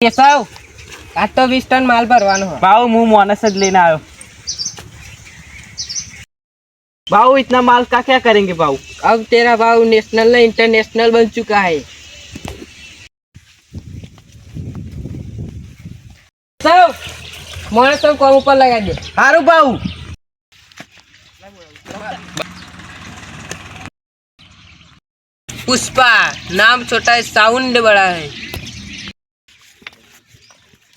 केशव आज तो 20 टन माल भरवानो है। भाऊ मुँह मोनस लेने आयो। भाऊ इतना माल का क्या करेंगे भाऊ? अब तेरा भाव नेशनल नहीं इंटरनेशनल बन चुका है। सब मोने सब कम ऊपर लगा दे। हारू भाऊ। पुष्पा नाम छोटा है साउंड बड़ा है।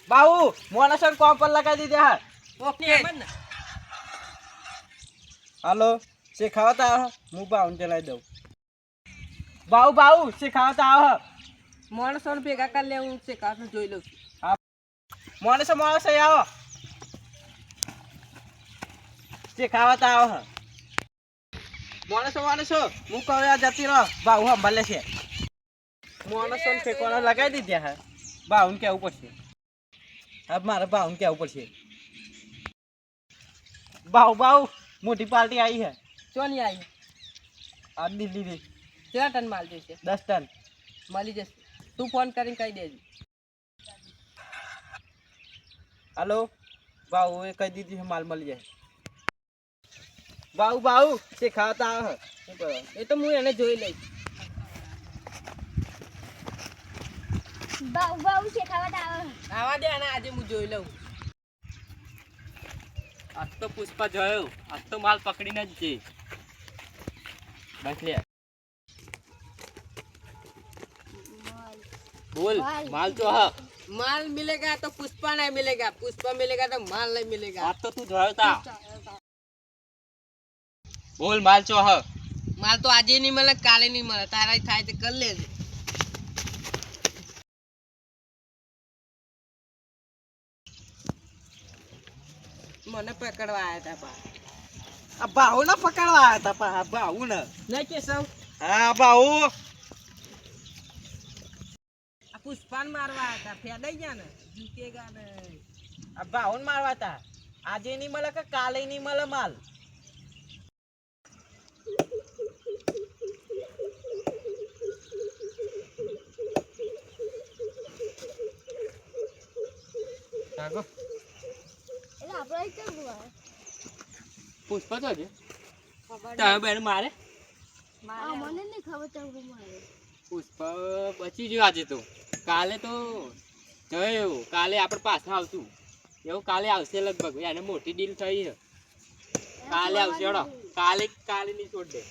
भाऊ मोनस कौन पर लगा दी है? ओके हेलो सिखावता मुँह बाउन चला दो। भाऊ भाऊ सिखावता मोने सोन भेगा कर ले उनसे काफी जोई लो। मोनस आओ सिखावता मोनस मुँह कह जाती रहो भाऊ हम भले से मोनस फेंकवाना लगा दी है बाउन के ऊपर से। अब मारा बाउन के ऊपर से बाऊ मोटी पार्टी आई है। क्यों नहीं आई? आज दिल्ली में तेरा टन माल जैसे 10 टन माली जैसे तू फोन करें कही दे। हेलो बाऊ ये कह दीजिए माल मल जाए। बाऊ सिखाता है ये तो मुझे એને જોઈ લઈ। બાઉ શેખાવત આવે આવા દે અને આજે હું જોઈ લઉં। आज तो पुष्पा जो आज तो माल पकड़ी न जी बस ले बोल माल जो है माल मिलेगा तो पुष्पा नहीं मिलेगा, पुष्पा मिलेगा तो माल नहीं मिलेगा। आज तो तू जो था बोल माल जो है माल तो आज ही नहीं मिले काले नहीं मिले तारा ही था तो कर ले। મને પકડવા આયા હતા પા। अब बाहू ना पकड़वा आया था बाहू ना નહીં કેશવ हाँ बाहू આ પુષ્પાન મારવા આયા હતા ફેડાઈ ગયા ને જીતેગા નહીં। अब बाहू मारवा था आज नहीं मिला का काले नहीं मिला माल। એટલે આપણે કેમ બોલાવે पुष्पा तो है ખબર तारे बहन मारे આ મને નહીં ખબર તો મારે પુષ્પા બચી ગયો આજે તો કાલે તો જયો કાલે આપણે પાછા આવશું એવું કાલે આવશે લગભગ એને મોટી ડીલ થઈ છે કાલે આવશે કાલે નહીં છોડ દે।